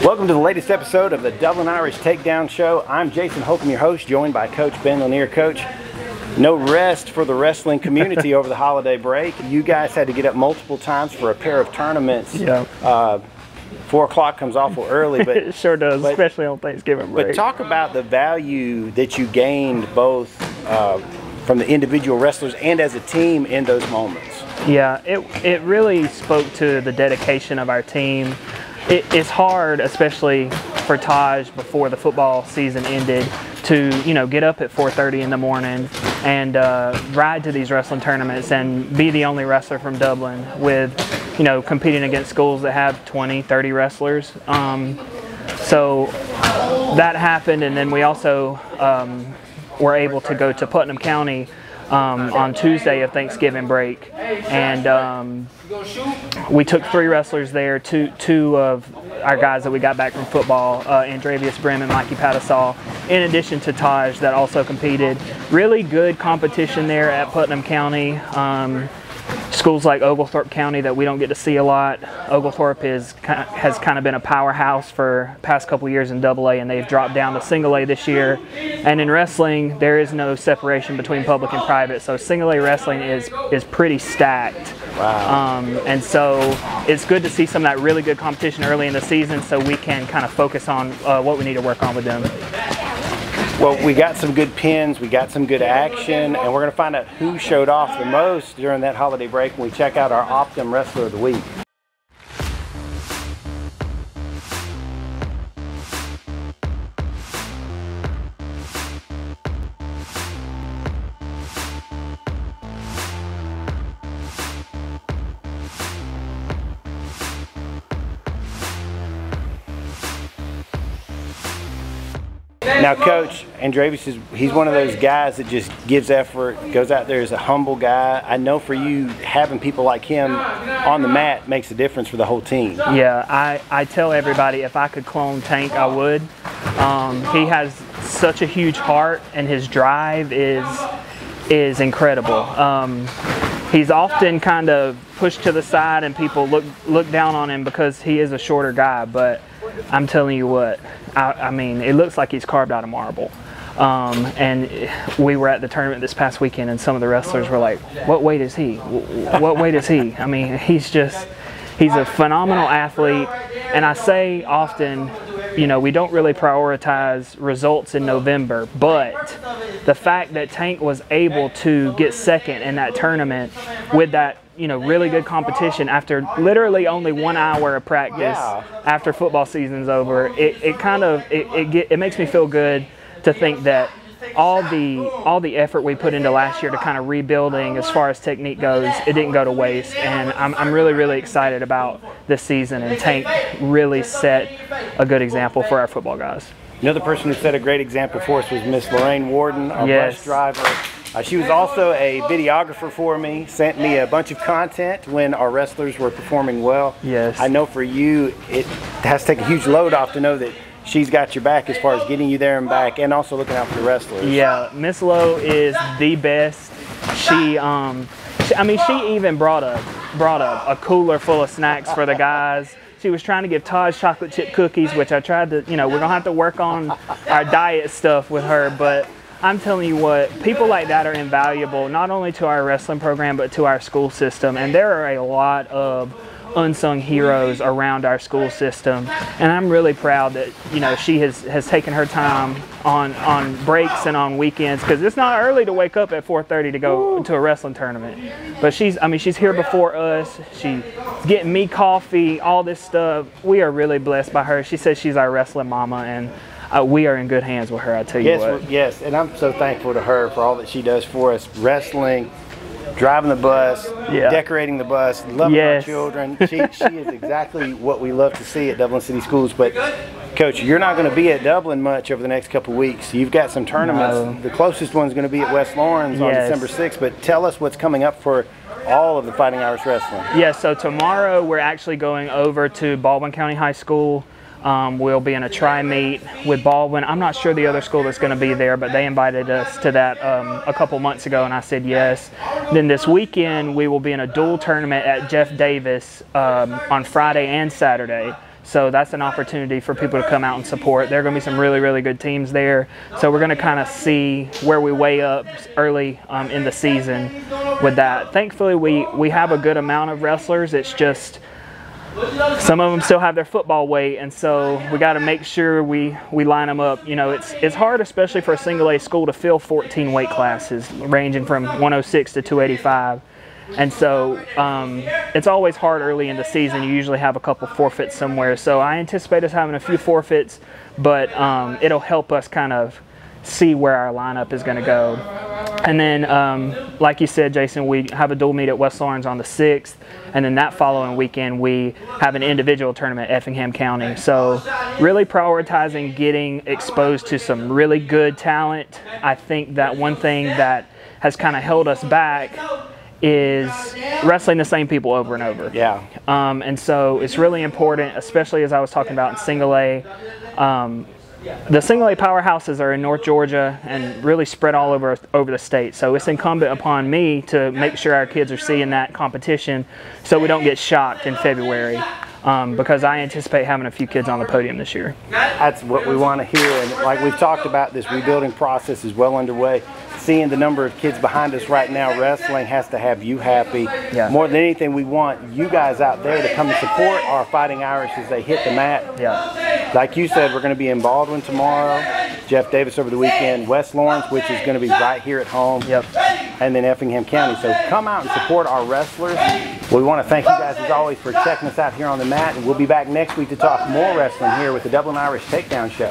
Welcome to the latest episode of the Dublin Irish Takedown Show. I'm Jason Holcomb, your host, joined by Coach Ben Lanier. Coach, no rest for the wrestling community over the holiday break. You guys had to get up multiple times for a pair of tournaments. Yeah. 4 o'clock comes awful early, but it sure does, especially on Thanksgiving break. But talk about the value that you gained both from the individual wrestlers and as a team in those moments. Yeah, it really spoke to the dedication of our team. It's hard, especially for Taj before the football season ended, to get up at 4:30 in the morning and ride to these wrestling tournaments and be the only wrestler from Dublin with competing against schools that have 20, 30 wrestlers. So that happened, and then we also were able to go to Putnam County on Tuesday of Thanksgiving break, and we took 3 wrestlers there, two of our guys that we got back from football, Andravious Brihm and Mikey Patasol, in addition to Taj that also competed. Really good competition there at Putnam County. Schools like Oglethorpe County that we don't get to see a lot. Oglethorpe has kind of been a powerhouse for the past couple years in AA, and they've dropped down to single A this year. And in wrestling, there is no separation between public and private, so single A wrestling is pretty stacked. Wow. And so it's good to see some of that really good competition early in the season, so we can kind of focus on what we need to work on with them. Well, we got some good pins, we got some good action, and we're going to find out who showed off the most during that holiday break when we check out our Optim Wrestler of the Week. Now, Coach, Andravious, he's one of those guys that just gives effort, goes out there as a humble guy. I know for you, having people like him on the mat makes a difference for the whole team. Yeah, I tell everybody if I could clone Tank, I would. He has such a huge heart, and his drive is incredible. He's often kind of pushed to the side, and people look down on him because he is a shorter guy, but I'm telling you what, I mean, it looks like he's carved out of marble. And we were at the tournament this past weekend, and some of the wrestlers were like, what weight is he? What weight is he? I mean, he's a phenomenal athlete. And I say often, we don't really prioritize results in November, but the fact that Tank was able to get second in that tournament with that really good competition after literally only 1 hour of practice after football season's over, it makes me feel good to think that all the effort we put into last year to kind of rebuilding as far as technique goes, it didn't go to waste. And I'm really, really excited about this season, and Tank really set a good example for our football guys. Another person who set a great example for us was Miss Lorraine Warden, our bus driver. She was also a videographer for me, sent me a bunch of content when our wrestlers were performing well. Yes. I know for you, it has to take a huge load off to know that she's got your back as far as getting you there and back, and also looking out for the wrestlers. Yeah, Miss Lowe is the best. She even brought a cooler full of snacks for the guys. She was trying to give Taj chocolate chip cookies, which I tried to, we're gonna have to work on our diet stuff with her, but I'm telling you what, people like that are invaluable, not only to our wrestling program, but to our school system. And there are a lot of unsung heroes around our school system. And I'm really proud that, she has taken her time on breaks and on weekends, because it's not early to wake up at 4:30 to go to a wrestling tournament. But she's here before us. She's getting me coffee, all this stuff. We are really blessed by her. She says she's our wrestling mama, and we are in good hands with her, I tell you what. Yes, and I'm so thankful to her for all that she does for us. Wrestling, driving the bus, decorating the bus, loving our children. She is exactly what we love to see at Dublin City Schools. But, Coach, you're not going to be at Dublin much over the next couple of weeks. You've got some tournaments. No. The closest one's going to be at West Lawrence on December 6th. But tell us what's coming up for all of the Fighting Irish Wrestling. Yeah, so tomorrow we're actually going over to Baldwin County High School. We'll be in a tri-meet with Baldwin. I'm not sure the other school that's going to be there, but they invited us to that a couple months ago, and I said yes. Then this weekend, we will be in a dual tournament at Jeff Davis on Friday and Saturday. So that's an opportunity for people to come out and support. There are going to be some really, really good teams there. So we're going to kind of see where we weigh up early in the season with that. Thankfully, we have a good amount of wrestlers. It's just some of them still have their football weight, and so we got to make sure we line them up. You know, it's hard, especially for a single A school, to fill 14 weight classes ranging from 106 to 285. And so it's always hard early in the season. You usually have a couple forfeits somewhere. So I anticipate us having a few forfeits, but it'll help us kind of see where our lineup is going to go. And then, like you said, Jason, we have a dual meet at West Lawrence on the 6th. And then that following weekend, we have an individual tournament at Effingham County. So really prioritizing getting exposed to some really good talent. I think that one thing that has kind of held us back is wrestling the same people over and over. Yeah. And so it's really important, especially as I was talking about in single A. The single A powerhouses are in North Georgia and really spread all over the state. So it's incumbent upon me to make sure our kids are seeing that competition so we don't get shocked in February. Because I anticipate having a few kids on the podium this year. That's what we want to hear, and like we've talked about, this rebuilding process is well underway. Seeing the number of kids behind us right now wrestling has to have you happy. Yeah. More than anything, we want you guys out there to come and support our Fighting Irish as they hit the mat. Yeah. Like you said, we're going to be in Baldwin tomorrow, Jeff Davis over the weekend, West Lawrence, which is going to be right here at home, Yep. and then Effingham County. So come out and support our wrestlers. We want to thank you guys as always for checking us out here on the mat, and we'll be back next week to talk more wrestling here with the Dublin Irish Takedown Show.